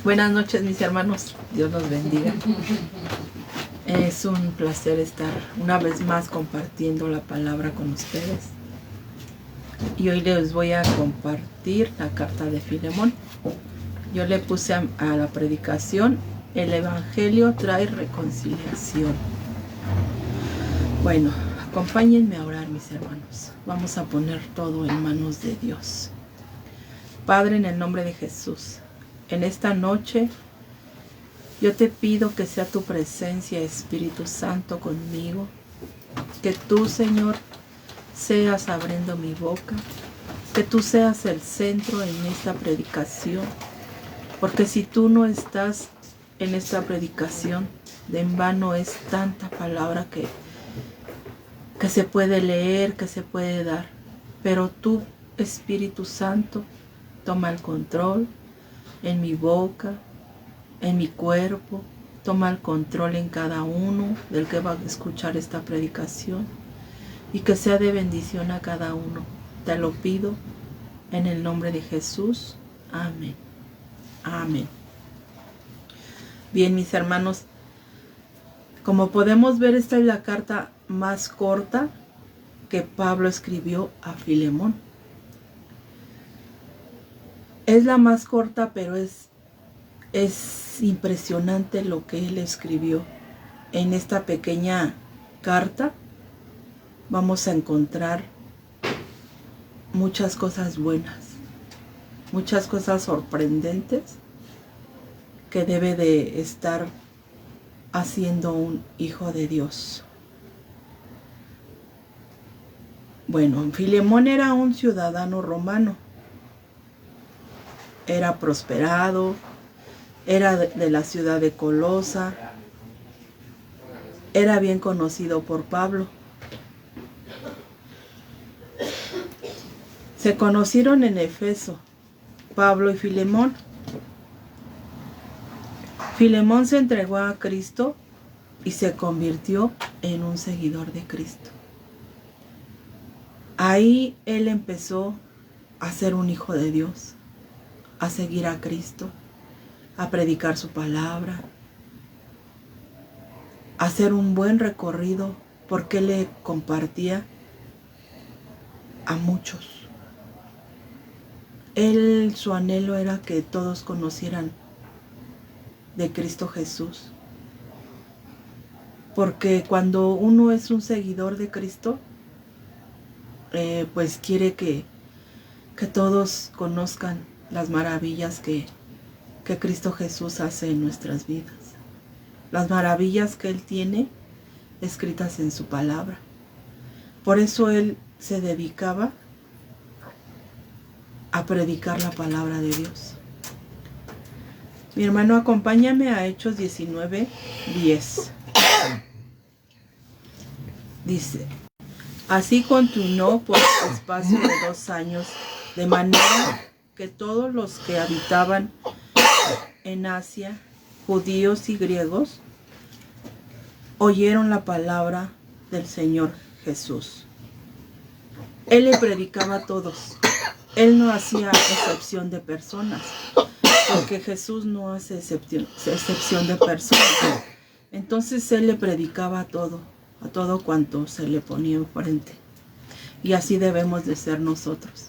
Buenas noches, mis hermanos. Dios los bendiga. Es un placer estar una vez más compartiendo la palabra con ustedes. Y hoy les voy a compartir la carta de Filemón. Yo le puse a la predicación: el Evangelio trae reconciliación. Bueno, acompáñenme a orar, mis hermanos. Vamos a poner todo en manos de Dios. Padre, en el nombre de Jesús, en esta noche yo te pido que sea tu presencia, Espíritu Santo, conmigo. Que tú, Señor, seas abriendo mi boca. Que tú seas el centro en esta predicación. Porque si tú no estás en esta predicación, de en vano es tanta palabra que se puede leer, que se puede dar. Pero tú, Espíritu Santo, toma el control en mi boca, en mi cuerpo. Toma el control en cada uno del que va a escuchar esta predicación. Y que sea de bendición a cada uno. Te lo pido en el nombre de Jesús. Amén. Amén. Bien, mis hermanos, como podemos ver, esta es la carta más corta que Pablo escribió a Filemón. Es la más corta, pero es impresionante lo que él escribió. En esta pequeña carta vamos a encontrar muchas cosas buenas, muchas cosas sorprendentes que debe de estar haciendo un hijo de Dios. Bueno, Filemón era un ciudadano romano. Era prosperado, era de la ciudad de Colosa, era bien conocido por Pablo. Se conocieron en Efeso, Pablo y Filemón. Filemón se entregó a Cristo y se convirtió en un seguidor de Cristo. Ahí él empezó a ser un hijo de Dios, a seguir a Cristo, a predicar su palabra, a hacer un buen recorrido, porque le compartía a muchos. Su anhelo era que todos conocieran de Cristo Jesús. Porque cuando uno es un seguidor de Cristo, pues quiere que todos conozcan las maravillas que Cristo Jesús hace en nuestras vidas. Las maravillas que Él tiene escritas en su palabra. Por eso Él se dedicaba a predicar la palabra de Dios. Mi hermano, acompáñame a Hechos 19:10. Dice: así continuó por espacio de 2 años, de manera que todos los que habitaban en Asia, judíos y griegos, oyeron la palabra del Señor Jesús. Él le predicaba a todos. Él no hacía excepción de personas, porque Jesús no hace excepción de personas. Entonces Él le predicaba a todo cuanto se le ponía enfrente. Y así debemos de ser nosotros,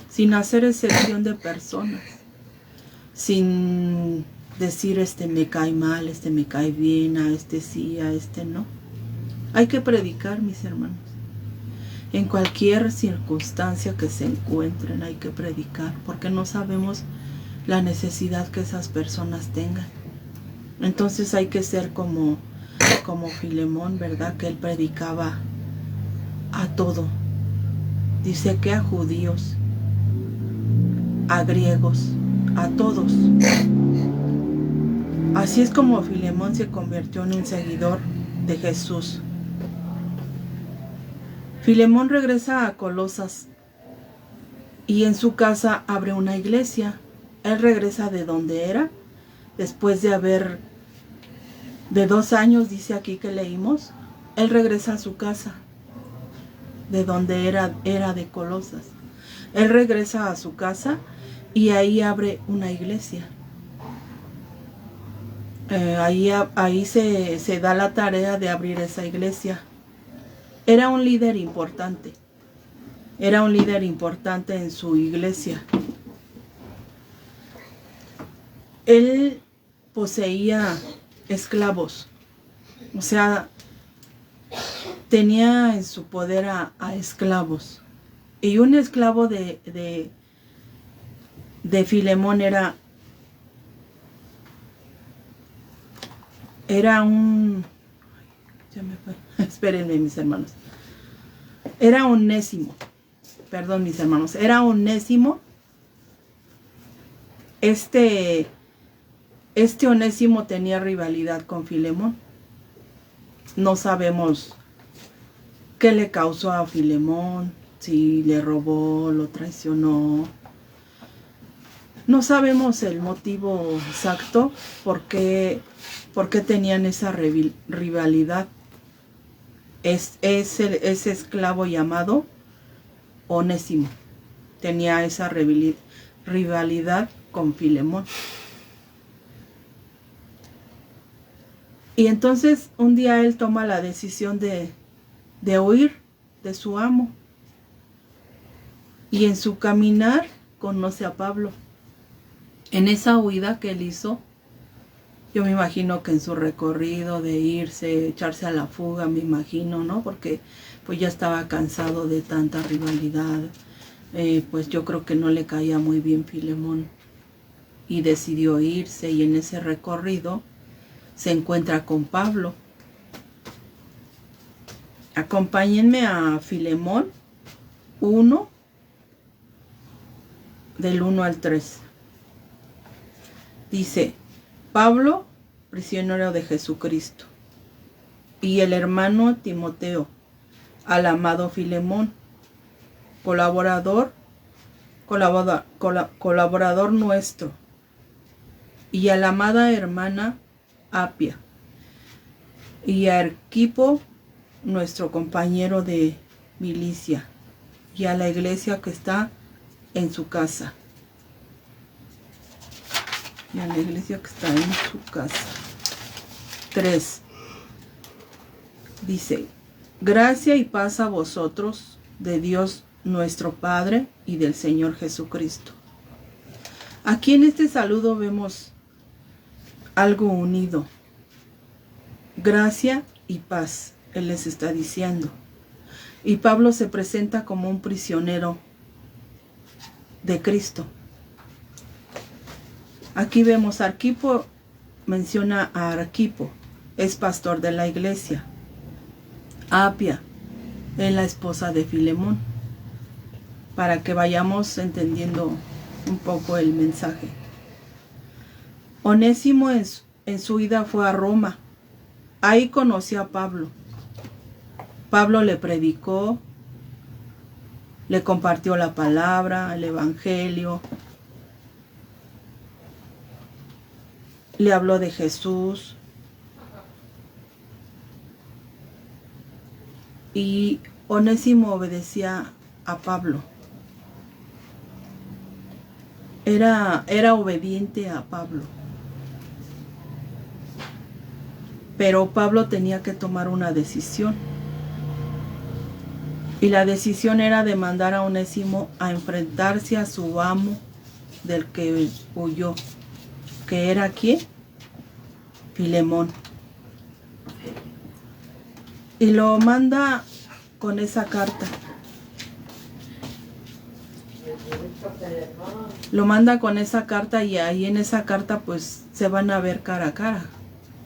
sin hacer excepción de personas, sin decir me cae mal, me cae bien, a sí, a no. Hay que predicar, mis hermanos. En cualquier circunstancia que se encuentren hay que predicar, porque no sabemos la necesidad que esas personas tengan. Entonces hay que ser como Filemón, ¿verdad? Que él predicaba a todo. Dice que a judíos, a griegos, a todos. Así es como Filemón se convirtió en un seguidor de Jesús. Filemón regresa a Colosas y en su casa abre una iglesia. Él regresa de donde era, después de 2 años, dice aquí que leímos. Él regresa a su casa, de donde era de Colosas. Él regresa a su casa y ahí abre una iglesia. ahí se da la tarea de abrir esa iglesia. Era un líder importante. Era un líder importante en su iglesia. Él poseía esclavos. O sea, tenía en su poder a esclavos. Y un esclavo de Filemón era un... Ya me fue. Espérenme, mis hermanos. Era Onésimo. Perdón, mis hermanos. Era Onésimo. Este Onésimo tenía rivalidad con Filemón. No sabemos qué le causó a Filemón, si le robó, lo traicionó. No sabemos el motivo exacto por qué tenían esa rivalidad. Ese esclavo llamado Onésimo tenía esa rivalidad con Filemón. Y entonces un día él toma la decisión de huir de su amo. Y en su caminar conoce a Pablo. En esa huida que él hizo, yo me imagino que en su recorrido de irse, echarse a la fuga, me imagino, ¿no? Porque pues ya estaba cansado de tanta rivalidad. Pues yo creo que no le caía muy bien Filemón. Y decidió irse, y en ese recorrido se encuentra con Pablo. Acompáñenme a Filemón 1, del 1 al 3. Dice: Pablo, prisionero de Jesucristo, y el hermano Timoteo, al amado Filemón, colaborador nuestro, y a la amada hermana Apia, y a Arquipo, nuestro compañero de milicia, y a la iglesia que está en su casa. Y a la iglesia que está en su casa. 3. Dice: gracia y paz a vosotros, de Dios nuestro Padre y del Señor Jesucristo. Aquí en este saludo vemos algo unido. Gracia y paz, Él les está diciendo. Y Pablo se presenta como un prisionero de Cristo. Aquí vemos a Arquipo, menciona a Arquipo, es pastor de la iglesia. Apia es la esposa de Filemón, para que vayamos entendiendo un poco el mensaje. Onésimo en su ida fue a Roma. Ahí conoció a Pablo. Pablo le predicó, le compartió la palabra, el evangelio, le habló de Jesús. Y Onésimo obedecía a Pablo. Era obediente a Pablo. Pero Pablo tenía que tomar una decisión. Y la decisión era de mandar a Onésimo a enfrentarse a su amo del que huyó. ¿Que era quién? Filemón. Y lo manda con esa carta. Lo manda con esa carta, y ahí en esa carta pues se van a ver cara a cara.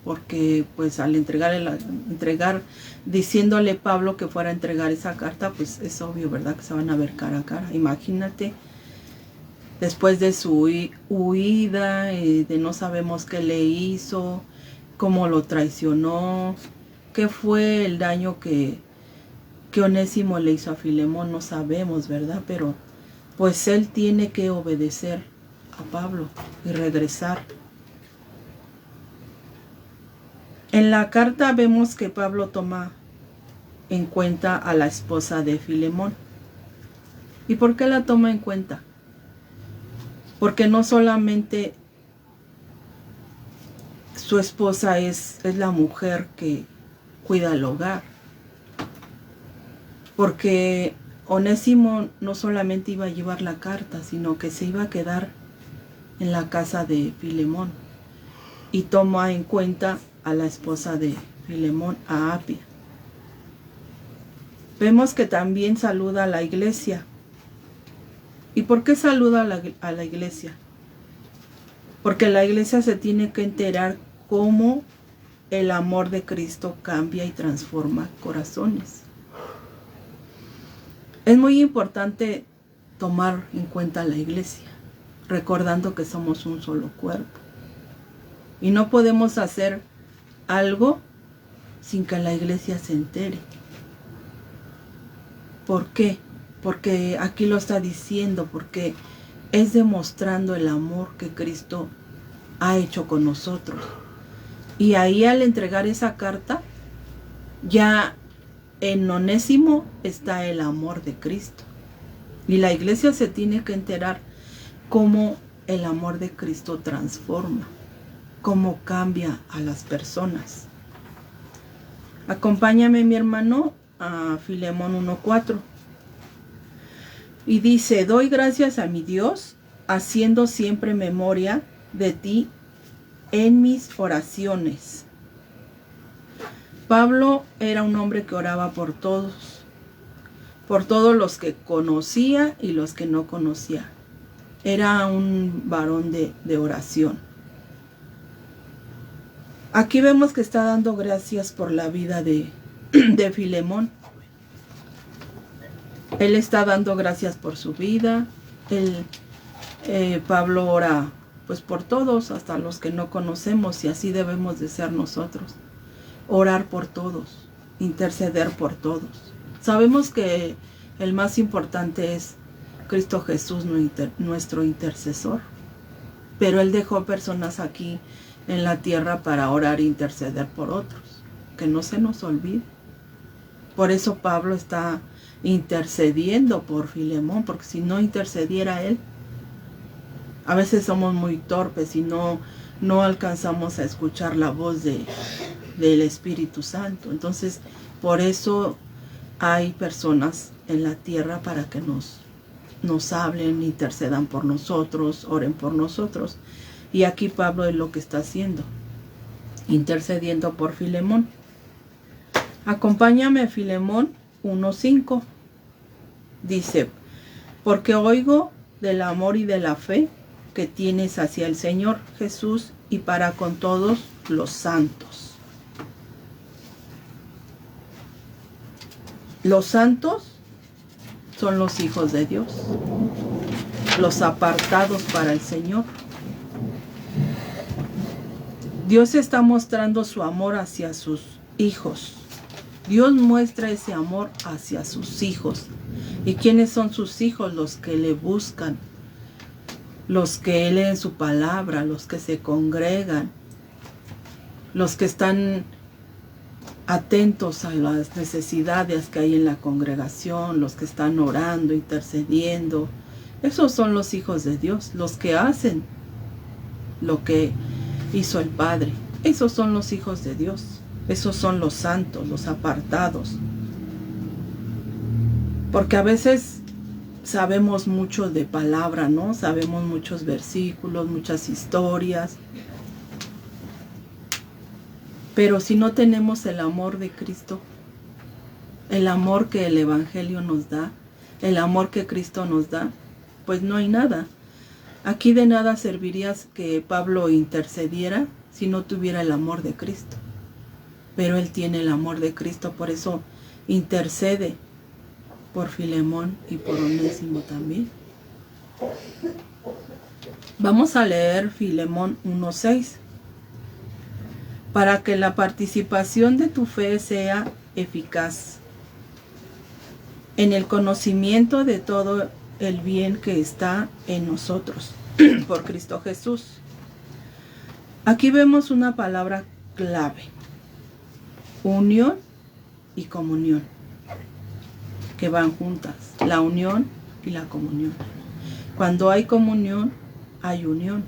Porque pues al entregar, diciéndole Pablo que fuera a entregar esa carta, pues es obvio, ¿verdad? Que se van a ver cara a cara. Imagínate, después de su huida, de no sabemos qué le hizo, cómo lo traicionó, qué fue el daño que Onésimo le hizo a Filemón, no sabemos, ¿verdad? Pero pues él tiene que obedecer a Pablo y regresar. En la carta vemos que Pablo toma en cuenta a la esposa de Filemón. ¿Y por qué la toma en cuenta? Porque no solamente su esposa es la mujer que cuida el hogar. Porque Onésimo no solamente iba a llevar la carta, sino que se iba a quedar en la casa de Filemón. Y toma en cuenta a la esposa de Filemón, a Apia. Vemos que también saluda a la iglesia. ¿Y por qué saluda a la iglesia? Porque la iglesia se tiene que enterar cómo el amor de Cristo cambia y transforma corazones. Es muy importante tomar en cuenta la iglesia, recordando que somos un solo cuerpo. Y no podemos hacer algo sin que la iglesia se entere. ¿Por qué? Porque aquí lo está diciendo, porque es demostrando el amor que Cristo ha hecho con nosotros. Y ahí al entregar esa carta, ya en Onésimo está el amor de Cristo. Y la iglesia se tiene que enterar cómo el amor de Cristo transforma, cómo cambia a las personas. Acompáñame, mi hermano, a Filemón 1:4. Y dice: doy gracias a mi Dios, haciendo siempre memoria de ti en mis oraciones. Pablo era un hombre que oraba por todos los que conocía y los que no conocía. Era un varón de oración. Aquí vemos que está dando gracias por la vida de Filemón. Él está dando gracias por su vida. Pablo ora pues por todos, hasta los que no conocemos, y así debemos de ser nosotros. Orar por todos, interceder por todos. Sabemos que el más importante es Cristo Jesús, nuestro intercesor. Pero Él dejó personas aquí en la tierra para orar e interceder por otros. Que no se nos olvide. Por eso Pablo está intercediendo por Filemón, porque si no intercediera él, a veces somos muy torpes y no alcanzamos a escuchar la voz del Espíritu Santo. Entonces, por eso hay personas en la tierra para que nos hablen, intercedan por nosotros, oren por nosotros. Y aquí Pablo es lo que está haciendo, intercediendo por Filemón. Acompáñame a Filemón 1:5. Dice: porque oigo del amor y de la fe que tienes hacia el Señor Jesús y para con todos los santos. Los santos son los hijos de Dios, los apartados para el Señor. Dios está mostrando su amor hacia sus hijos. Dios muestra ese amor hacia sus hijos. ¿Y quiénes son sus hijos? Los que le buscan, los que leen su palabra, los que se congregan, los que están atentos a las necesidades que hay en la congregación, los que están orando, intercediendo. Esos son los hijos de Dios, los que hacen lo que hizo el Padre. Esos son los hijos de Dios. Esos son los santos, los apartados. Porque a veces sabemos mucho de palabra, ¿no? Sabemos muchos versículos, muchas historias. Pero si no tenemos el amor de Cristo, el amor que el Evangelio nos da, el amor que Cristo nos da, pues no hay nada. Aquí de nada serviría que Pablo intercediera si no tuviera el amor de Cristo. Pero él tiene el amor de Cristo, por eso intercede por Filemón y por Onésimo también. Vamos a leer Filemón 1:6. Para que la participación de tu fe sea eficaz en el conocimiento de todo el bien que está en nosotros por Cristo Jesús. Aquí vemos una palabra clave: unión y comunión, que van juntas, la unión y la comunión. Cuando hay comunión, hay unión.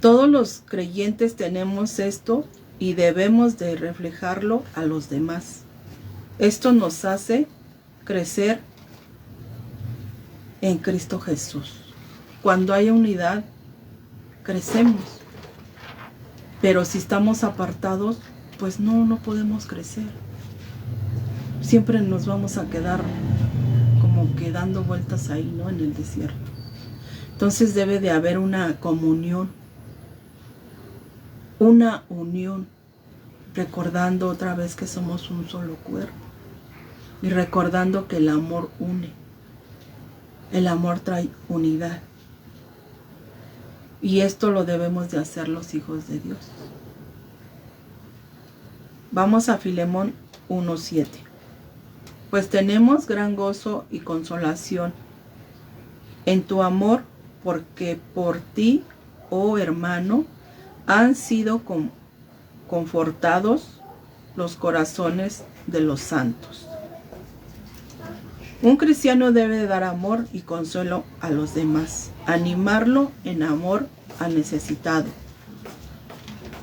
Todos los creyentes tenemos esto y debemos de reflejarlo a los demás. Esto nos hace crecer en Cristo Jesús. Cuando hay unidad, crecemos. Pero si estamos apartados, pues no podemos crecer. Siempre nos vamos a quedar como que dando vueltas ahí, ¿no? En el desierto. Entonces debe de haber una comunión, una unión, recordando otra vez que somos un solo cuerpo y recordando que el amor une. El amor trae unidad. Y esto lo debemos de hacer los hijos de Dios. Vamos a Filemón 1:7. Pues tenemos gran gozo y consolación en tu amor, porque por ti, oh hermano, han sido confortados los corazones de los santos. Un cristiano debe dar amor y consuelo a los demás, animarlo en amor al necesitado.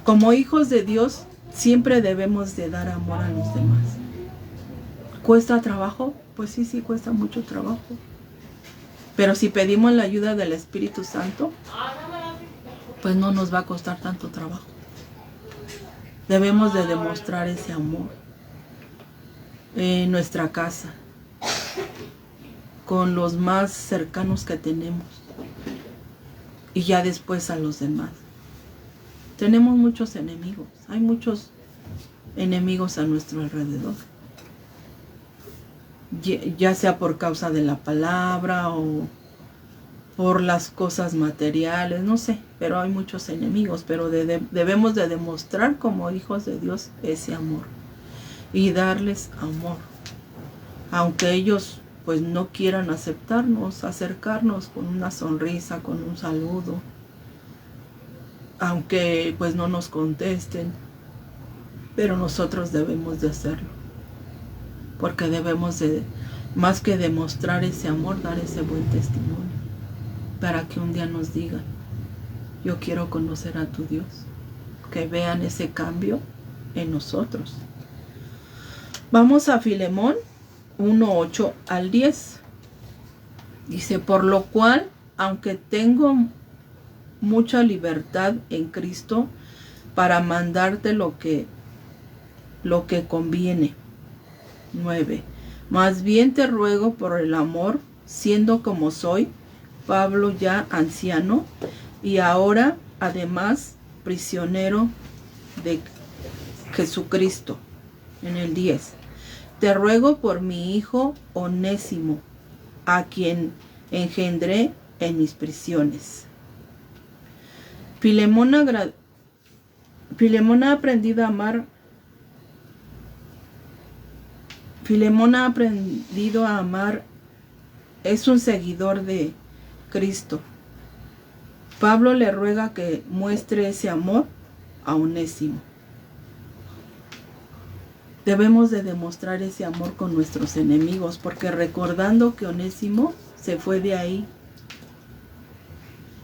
Como hijos de Dios, siempre debemos de dar amor a los demás. ¿Cuesta trabajo? Pues sí, cuesta mucho trabajo. Pero si pedimos la ayuda del Espíritu Santo, pues no nos va a costar tanto trabajo. Debemos de demostrar ese amor en nuestra casa, con los más cercanos que tenemos, y ya después a los demás. Tenemos muchos enemigos, hay muchos enemigos a nuestro alrededor, ya sea por causa de la palabra o por las cosas materiales, no sé, pero hay muchos enemigos, pero debemos de demostrar como hijos de Dios ese amor y darles amor, aunque ellos pues no quieran aceptarnos, acercarnos con una sonrisa, con un saludo, aunque pues no nos contesten, pero nosotros debemos de hacerlo, porque debemos de, más que demostrar ese amor, dar ese buen testimonio, para que un día nos digan, yo quiero conocer a tu Dios, que vean ese cambio en nosotros. Vamos a Filemón 1:8 al 10. Dice, por lo cual, aunque tengo mucha libertad en Cristo para mandarte lo que conviene. 9. Más bien te ruego por el amor, siendo como soy, Pablo ya anciano, y ahora además prisionero de Jesucristo. En el 10. Te ruego por mi hijo Onésimo, a quien engendré en mis prisiones. Filemón ha aprendido a amar. Filemón ha aprendido a amar. Es un seguidor de Cristo. Pablo le ruega que muestre ese amor a Onésimo. Debemos de demostrar ese amor con nuestros enemigos, porque recordando que Onésimo se fue de ahí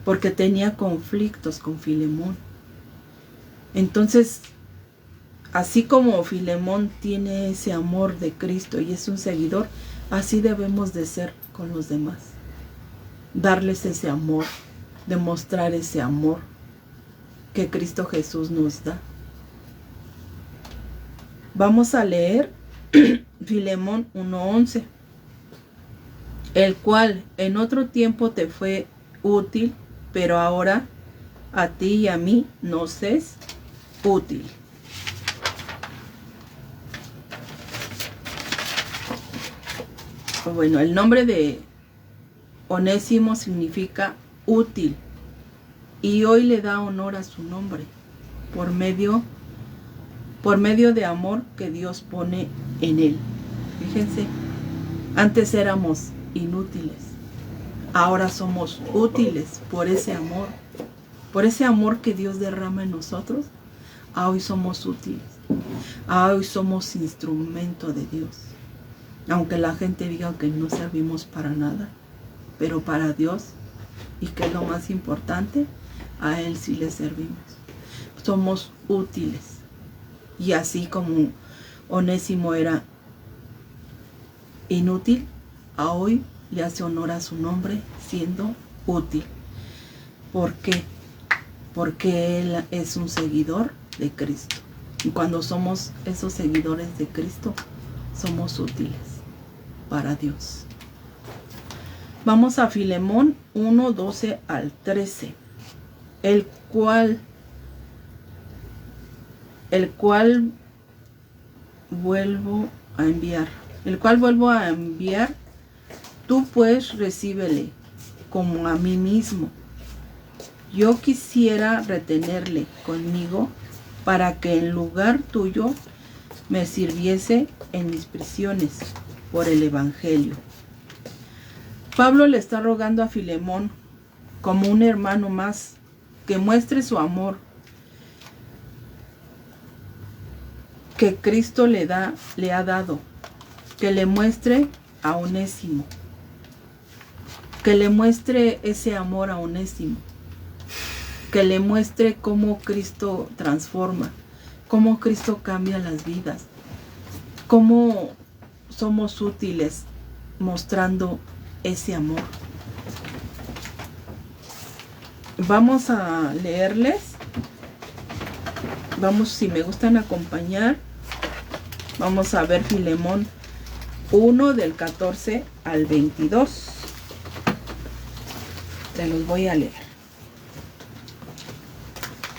porque tenía conflictos con Filemón. Entonces, así como Filemón tiene ese amor de Cristo y es un seguidor, así debemos de ser con los demás. Darles ese amor, demostrar ese amor que Cristo Jesús nos da. Vamos a leer Filemón 1:11, el cual en otro tiempo te fue útil, pero ahora a ti y a mí nos es útil. Bueno, el nombre de Onésimo significa útil, y hoy le da honor a su nombre por medio de amor que Dios pone en él. Fíjense, antes éramos inútiles, ahora somos útiles por ese amor que Dios derrama en nosotros. Hoy somos útiles, hoy somos instrumento de Dios, aunque la gente diga que no servimos para nada, pero para Dios, y que es lo más importante, a Él sí le servimos. Somos útiles. Y así como Onésimo era inútil, a hoy le hace honor a su nombre siendo útil. ¿Por qué? Porque Él es un seguidor de Cristo. Y cuando somos esos seguidores de Cristo, somos útiles para Dios. Vamos a Filemón 1, 12 al 13, el cual vuelvo a enviar. Tú pues recíbele como a mí mismo. Yo quisiera retenerle conmigo para que en lugar tuyo me sirviese en mis prisiones por el Evangelio. Pablo le está rogando a Filemón, como un hermano más, que muestre su amor que Cristo le ha dado, que le muestre a Onésimo, que le muestre ese amor a Onésimo, que le muestre cómo Cristo transforma, cómo Cristo cambia las vidas, cómo somos útiles mostrando ese amor. Vamos a leerles. Vamos, si me gustan acompañar, vamos a ver Filemón 1 del 14 al 22. Te los voy a leer.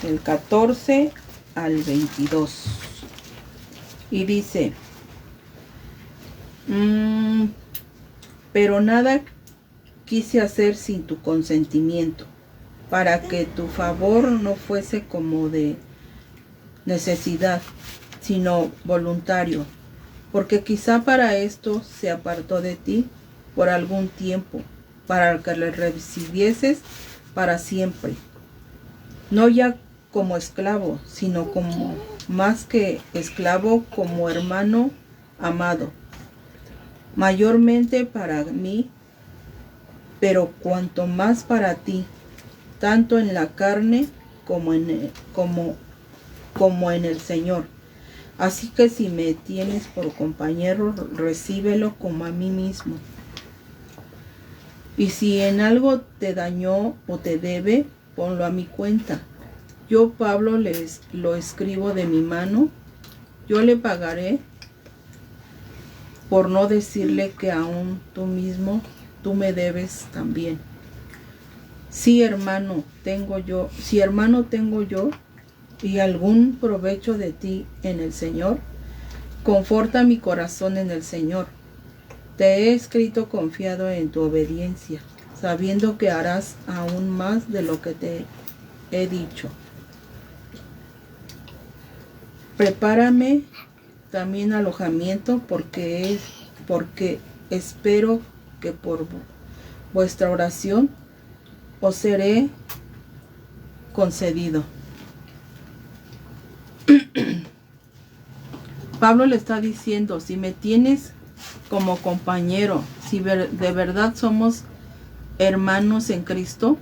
Del 14 al 22. Y dice: pero nada quise hacer sin tu consentimiento, para que tu favor no fuese como de necesidad, sino voluntario, porque quizá para esto se apartó de ti por algún tiempo, para que le recibieses para siempre, no ya como esclavo, sino como más que esclavo, como hermano amado, mayormente para mí, pero cuanto más para ti, tanto en la carne como en el Señor. Así que si me tienes por compañero, recíbelo como a mí mismo. Y si en algo te dañó o te debe, ponlo a mi cuenta. Yo, Pablo, lo escribo de mi mano. Yo le pagaré, por no decirle que aún tú me debes también. Si hermano tengo yo y algún provecho de ti en el Señor, conforta mi corazón en el Señor. Te he escrito confiado en tu obediencia, sabiendo que harás aún más de lo que te he dicho. Prepárame también alojamiento, porque espero que por vuestra oración os seré concedido. Pablo le está diciendo, si me tienes como compañero, si de verdad somos hermanos en Cristo,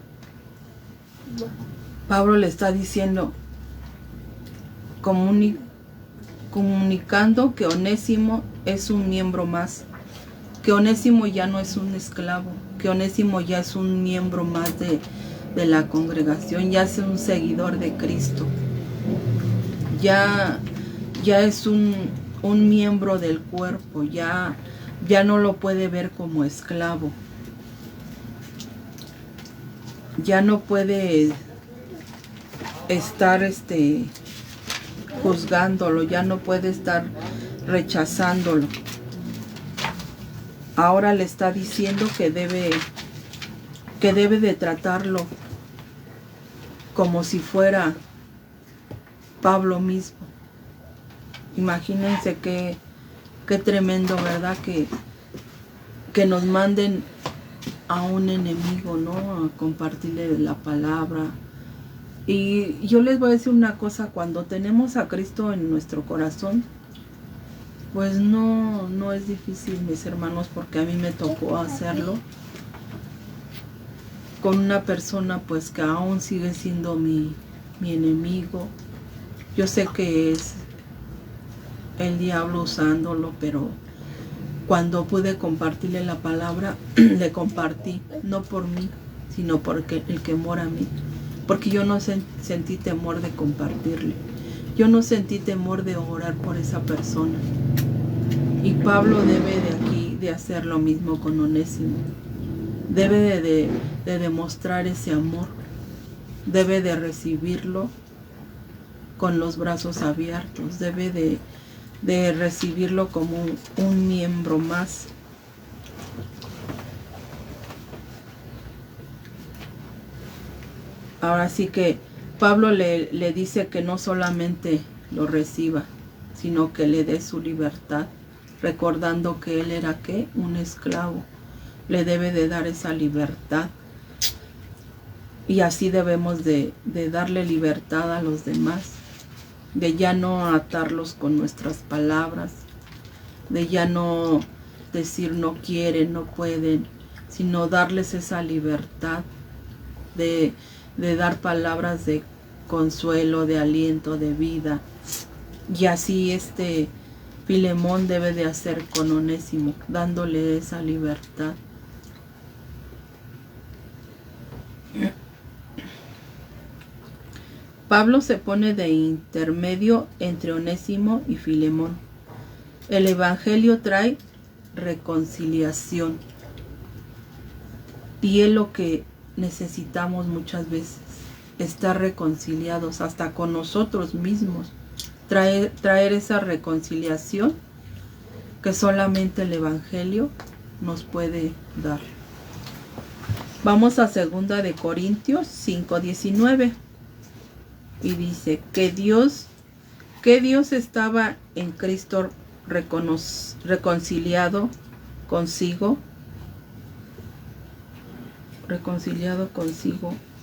Pablo le está diciendo, comunicando que Onésimo es un miembro más, que Onésimo ya no es un esclavo, que Onésimo ya es un miembro más de la congregación, ya es un seguidor de Cristo, ya es un miembro del cuerpo, ya no lo puede ver como esclavo, ya no puede estar juzgándolo, ya no puede estar rechazándolo. Ahora le está diciendo que debe de tratarlo como si fuera Pablo mismo. Imagínense qué tremendo, ¿verdad? Que nos manden a un enemigo, ¿no? A compartirle la palabra. Y yo les voy a decir una cosa, cuando tenemos a Cristo en nuestro corazón, pues no es difícil, mis hermanos, porque a mí me tocó hacerlo. con una persona pues que aún sigue siendo mi enemigo. Yo sé que es el diablo usándolo, pero cuando pude compartirle la palabra, le compartí, no por mí, sino porque el que mora a mí. Porque yo no sentí temor de compartirle. Yo no sentí temor de orar por esa persona. Y Pablo debe de aquí de hacer lo mismo con Onésimo. Debe de demostrar ese amor. Debe de recibirlo con los brazos abiertos. Debe de recibirlo como un miembro más. Ahora sí que Pablo le dice que no solamente lo reciba, sino que le dé su libertad, recordando que él era ¿qué? Un esclavo. Le debe de dar esa libertad. Y así debemos de darle libertad a los demás, de ya no atarlos con nuestras palabras, de ya no decir no quieren, no pueden, sino darles esa libertad de dar palabras de consuelo, de aliento, de vida. Y así Filemón debe de hacer con Onésimo, dándole esa libertad. Pablo se pone de intermedio entre Onésimo y Filemón. El Evangelio trae reconciliación. Y es lo que necesitamos muchas veces, estar reconciliados hasta con nosotros mismos, traer esa reconciliación que solamente el Evangelio nos puede dar. Vamos a 2 de Corintios 5:19 y dice que Dios estaba en Cristo reconciliado consigo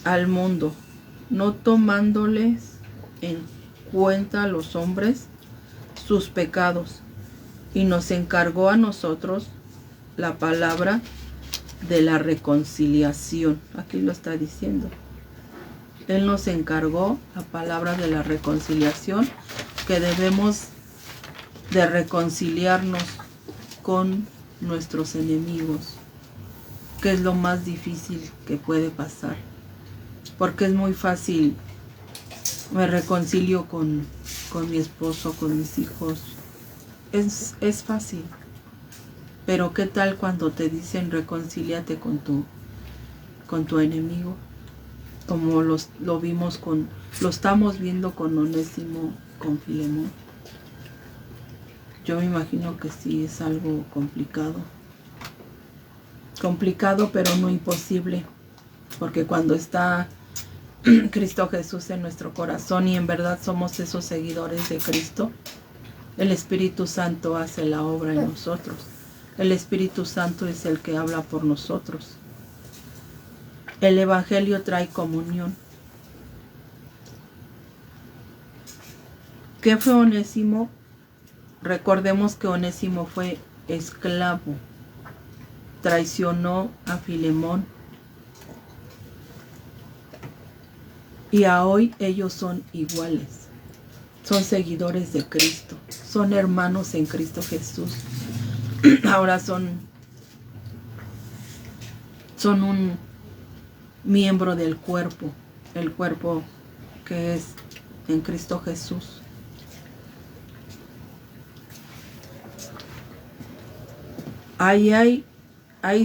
al mundo, no tomándoles en cuenta a los hombres sus pecados, y nos encargó a nosotros la palabra de la reconciliación. Aquí lo está diciendo. Él nos encargó la palabra de la reconciliación, que debemos de reconciliarnos con nuestros enemigos, que es lo más difícil que puede pasar, porque es muy fácil, me reconcilio con mi esposo, con mis hijos, es fácil, pero ¿qué tal cuando te dicen reconcíliate con tu enemigo? Como lo estamos viendo con Onésimo, con Filemón. Yo me imagino que sí es algo complicado, pero no imposible, porque cuando está Cristo Jesús en nuestro corazón y en verdad somos esos seguidores de Cristo, el Espíritu Santo hace la obra en nosotros. El Espíritu Santo es el que habla por nosotros. El Evangelio trae comunión. ¿Qué fue Onésimo? Recordemos que Onésimo fue esclavo. Traicionó a Filemón. Y a hoy ellos son iguales. Son seguidores de Cristo. Son hermanos en Cristo Jesús. Ahora son un miembro del cuerpo. El cuerpo que es en Cristo Jesús. Ahí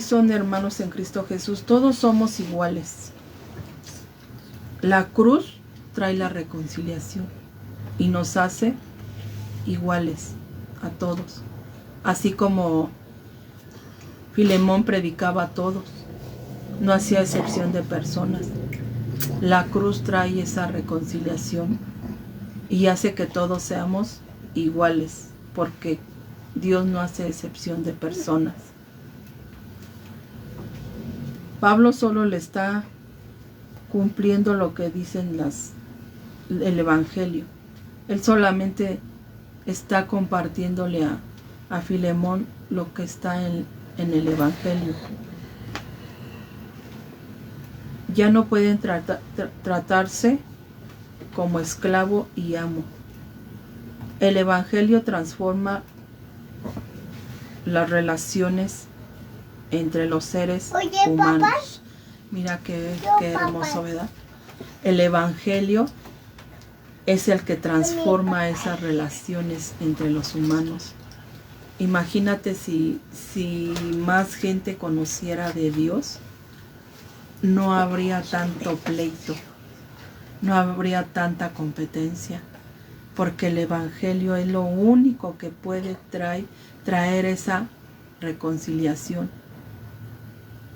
son hermanos en Cristo Jesús. Todos somos iguales. La cruz trae la reconciliación y nos hace iguales a todos. Así como Filemón predicaba a todos, no hacía excepción de personas. La cruz trae esa reconciliación y hace que todos seamos iguales, porque Dios no hace excepción de personas. Pablo solo le está cumpliendo lo que dicen el Evangelio. Él solamente está compartiéndole a Filemón lo que está en el Evangelio. ya no pueden tratarse como esclavo y amo. El Evangelio transforma las relaciones entre los seres humanos. Papá. Mira qué hermoso, ¿verdad? El Evangelio es el que transforma esas relaciones entre los humanos. Imagínate si más gente conociera de Dios, no habría tanto pleito, no habría tanta competencia, porque el Evangelio es lo único que puede traer esa reconciliación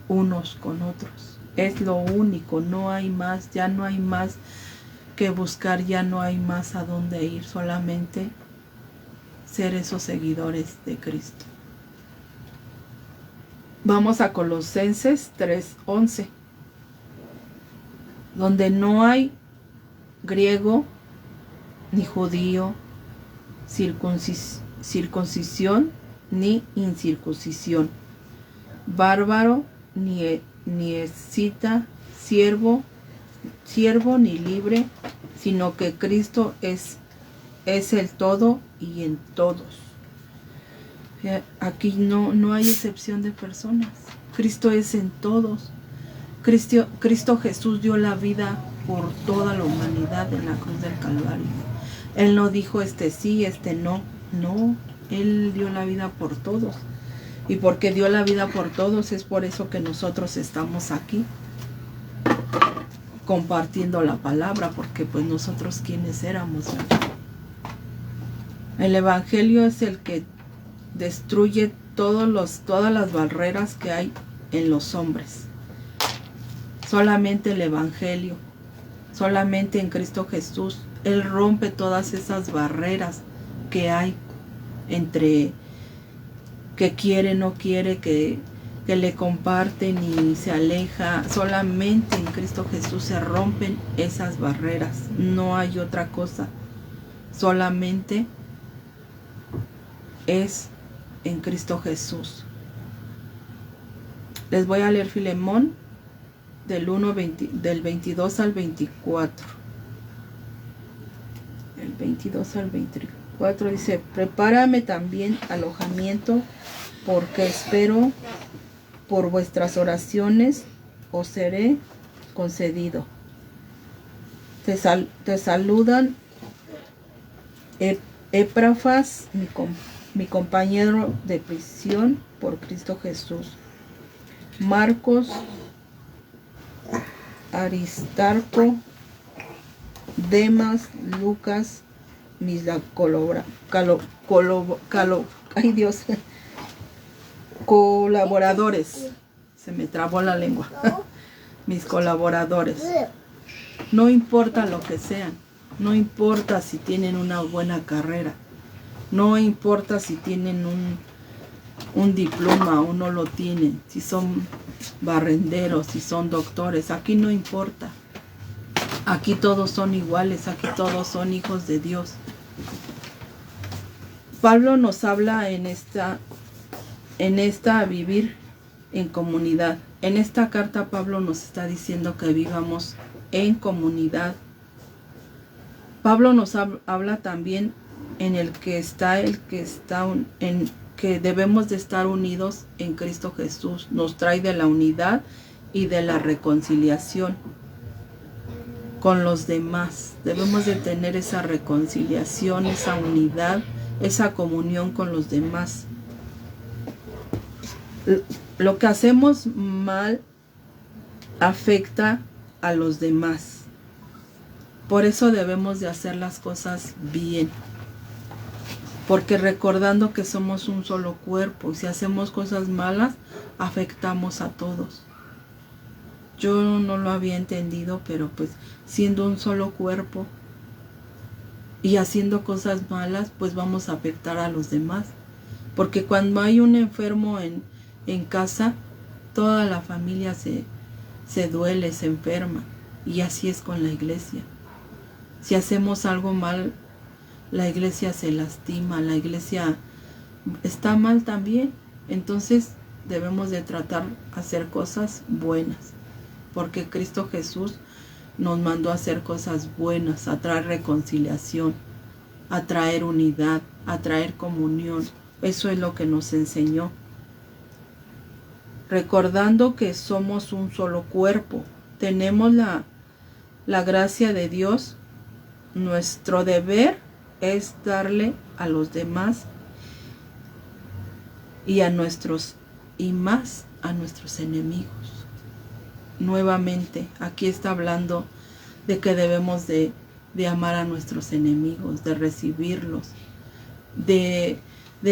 unos con otros. Es lo único, no hay más, ya no hay más que buscar, ya no hay más a dónde ir, solamente ser esos seguidores de Cristo. Vamos a Colosenses 3:11, donde no hay griego ni judío, circuncisión ni incircuncisión, bárbaro ni escita, siervo ni libre, sino que Cristo es el todo y en todos. Aquí no hay excepción de personas. Cristo es en todos. Cristo Jesús dio la vida por toda la humanidad en la cruz del Calvario. Él no dijo este sí, este no. No, Él dio la vida por todos. Y porque dio la vida por todos, es por eso que nosotros estamos aquí compartiendo la palabra, porque pues nosotros quienes éramos, ¿verdad? El Evangelio es el que destruye todas las barreras que hay en los hombres. Solamente el Evangelio, solamente en Cristo Jesús, Él rompe todas esas barreras que hay entre que quiere, no quiere, que le comparten y se aleja. Solamente en Cristo Jesús se rompen esas barreras. No hay otra cosa. Solamente es en Cristo Jesús. Les voy a leer Filemón del 22 al 24. El 22 al 24 dice: prepárame también alojamiento, porque espero por vuestras oraciones os seré concedido. Te saludan Epafras, mi compañero de prisión por Cristo Jesús, Marcos, Aristarco, Demas, Lucas, mis colaboradores. Se me trabó la lengua. Mis colaboradores. No importa lo que sean. No importa si tienen una buena carrera. No importa si tienen un diploma o no lo tienen. Si son barrenderos, si son doctores. Aquí no importa. Aquí todos son iguales. Aquí todos son hijos de Dios. Pablo nos habla en esta vivir en comunidad. En esta carta Pablo nos está diciendo que vivamos en comunidad. Pablo nos habla también en que debemos de estar unidos en Cristo Jesús. Nos trae de la unidad y de la reconciliación con los demás. Debemos de tener esa reconciliación, esa unidad, esa comunión con los demás. Lo que hacemos mal afecta a los demás. Por eso debemos de hacer las cosas bien. Porque recordando que somos un solo cuerpo, y si hacemos cosas malas, afectamos a todos. Yo no lo había entendido, pero pues siendo un solo cuerpo y haciendo cosas malas, pues vamos a afectar a los demás. Porque cuando hay un enfermo en casa, toda la familia se duele, se enferma. Y así es con la iglesia. Si hacemos algo mal, la iglesia se lastima, la iglesia está mal también. Entonces debemos de tratar de hacer cosas buenas. porque Cristo Jesús nos mandó a hacer cosas buenas, a traer reconciliación, a traer unidad, a traer comunión. Eso es lo que nos enseñó. Recordando que somos un solo cuerpo, tenemos la gracia de Dios. Nuestro deber es darle a los demás y más a nuestros enemigos. Nuevamente, aquí está hablando de que debemos de amar a nuestros enemigos, de recibirlos, de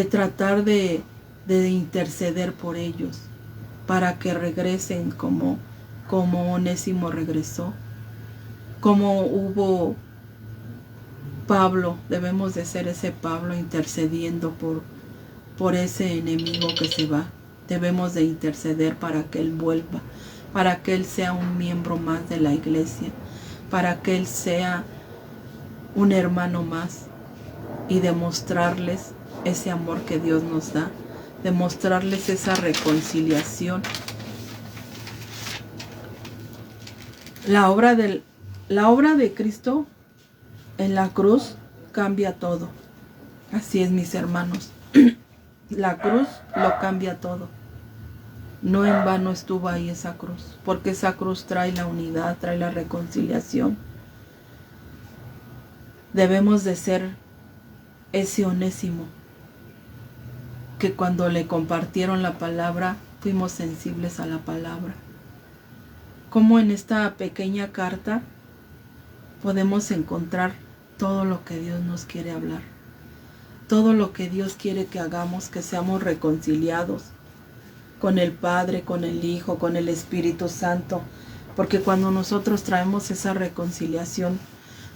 tratar de interceder por ellos, para que regresen como Onésimo regresó. Como hubo Pablo, debemos de ser ese Pablo intercediendo por ese enemigo que se va. Debemos de interceder para que él vuelva, para que él sea un miembro más de la iglesia, para que él sea un hermano más, y demostrarles ese amor que Dios nos da, demostrarles esa reconciliación. La obra de Cristo en la cruz cambia todo. Así es, mis hermanos. La cruz lo cambia todo. No en vano estuvo ahí esa cruz, porque esa cruz trae la unidad, trae la reconciliación. Debemos de ser ese Onésimo, que cuando le compartieron la palabra, fuimos sensibles a la palabra. Como en esta pequeña carta podemos encontrar todo lo que Dios nos quiere hablar, todo lo que Dios quiere que hagamos, que seamos reconciliados con el Padre, con el Hijo, con el Espíritu Santo, porque cuando nosotros traemos esa reconciliación,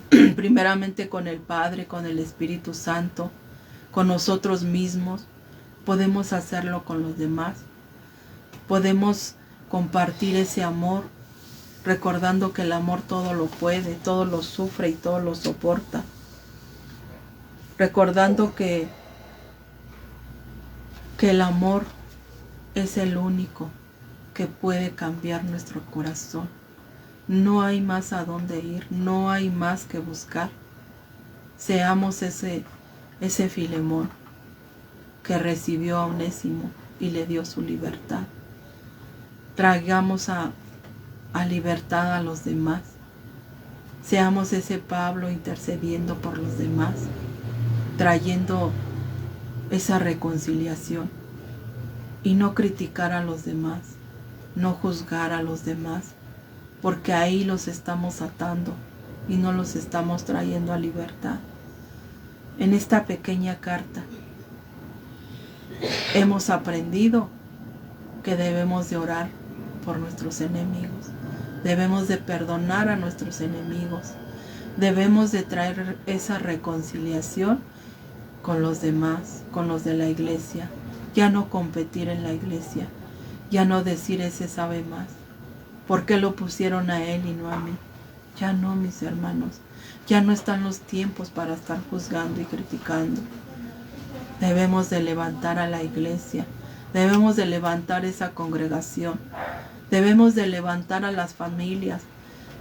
primeramente con el Padre, con el Espíritu Santo, con nosotros mismos, podemos hacerlo con los demás. Podemos compartir ese amor, recordando que el amor todo lo puede, todo lo sufre y todo lo soporta. Recordando que el amor es el único que puede cambiar nuestro corazón. No hay más a dónde ir, no hay más que buscar. Seamos ese Filemón que recibió a Onésimo y le dio su libertad. Traigamos a libertad a los demás. Seamos ese Pablo intercediendo por los demás, trayendo esa reconciliación, y no criticar a los demás, no juzgar a los demás, porque ahí los estamos atando y no los estamos trayendo a libertad. En esta pequeña carta hemos aprendido que debemos de orar por nuestros enemigos, debemos de perdonar a nuestros enemigos, debemos de traer esa reconciliación con los demás, con los de la iglesia, ya no competir en la iglesia, ya no decir ese sabe más, ¿por qué lo pusieron a él y no a mí? Ya no, mis hermanos, ya no están los tiempos para estar juzgando y criticando. Debemos de levantar a la iglesia, debemos de levantar esa congregación, debemos de levantar a las familias.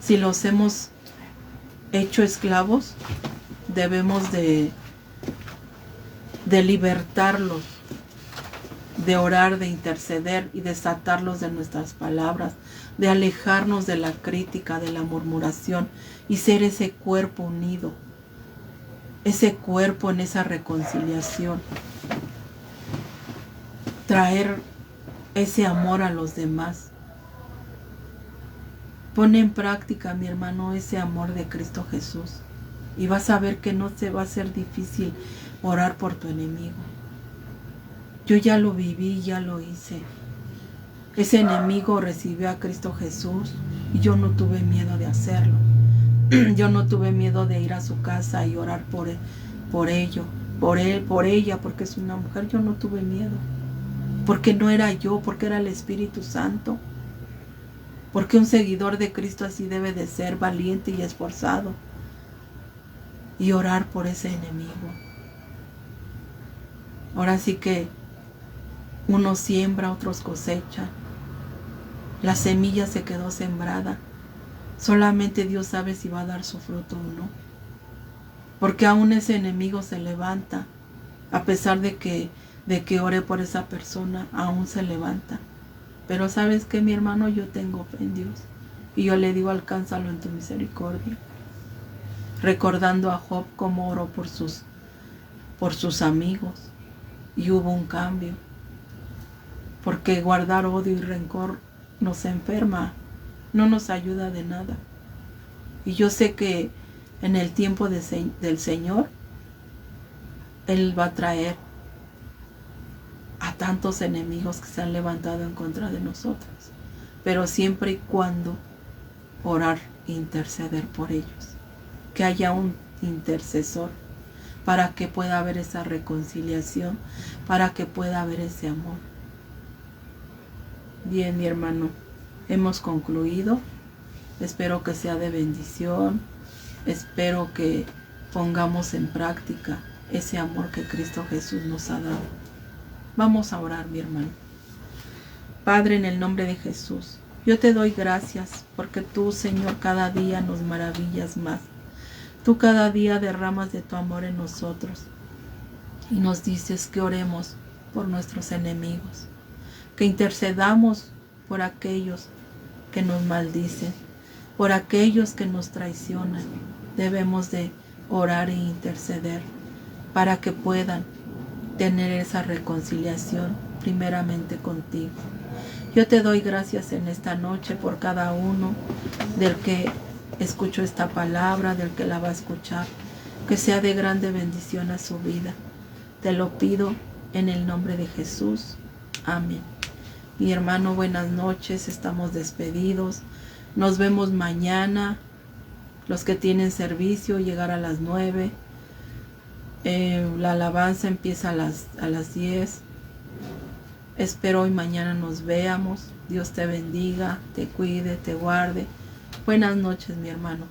Si los hemos hecho esclavos, debemos de libertarlos, de orar, de interceder y desatarlos de nuestras palabras, de alejarnos de la crítica, de la murmuración, y ser ese cuerpo unido, ese cuerpo en esa reconciliación, traer ese amor a los demás. Pon en práctica, mi hermano, ese amor de Cristo Jesús, y vas a ver que no te va a ser difícil orar por tu enemigo. Yo ya lo viví, ya lo hice. Ese enemigo recibió a Cristo Jesús y yo no tuve miedo de hacerlo. Yo no tuve miedo de ir a su casa y orar por él, por ella, porque es una mujer. Yo no tuve miedo, porque no era yo, porque era el Espíritu Santo. Porque un seguidor de Cristo así debe de ser, valiente y esforzado, y orar por ese enemigo. Ahora sí que unos siembra, otros cosechan. La semilla se quedó sembrada. Solamente Dios sabe si va a dar su fruto o no. Porque aún ese enemigo se levanta. A pesar de que ore por esa persona, aún se levanta. Pero ¿sabes qué, mi hermano? Yo tengo fe en Dios. Y yo le digo, alcánzalo en tu misericordia. Recordando a Job cómo oró por sus amigos. Y hubo un cambio. Porque guardar odio y rencor nos enferma. No nos ayuda de nada. Y yo sé que en el tiempo del Señor, Él va a traer a tantos enemigos que se han levantado en contra de nosotros. Pero siempre y cuando orar e interceder por ellos. Que haya un intercesor para que pueda haber esa reconciliación, para que pueda haber ese amor. Bien, mi hermano, hemos concluido. Espero que sea de bendición. Espero que pongamos en práctica ese amor que Cristo Jesús nos ha dado. Vamos a orar, mi hermano. Padre, en el nombre de Jesús, yo te doy gracias porque tú, Señor, cada día nos maravillas más. Tú cada día derramas de tu amor en nosotros y nos dices que oremos por nuestros enemigos, que intercedamos por aquellos que nos maldicen, por aquellos que nos traicionan. Debemos de orar e interceder para que puedan tener esa reconciliación primeramente contigo. Yo te doy gracias en esta noche por cada uno del que escuchó esta palabra, del que la va a escuchar, que sea de grande bendición a su vida. Te lo pido en el nombre de Jesús. Amén. Mi hermano, buenas noches, estamos despedidos. Nos vemos mañana. Los que tienen servicio, llegar a las 9. La alabanza empieza a las 10. Espero hoy mañana nos veamos. Dios te bendiga, te cuide, te guarde. Buenas noches, mi hermano.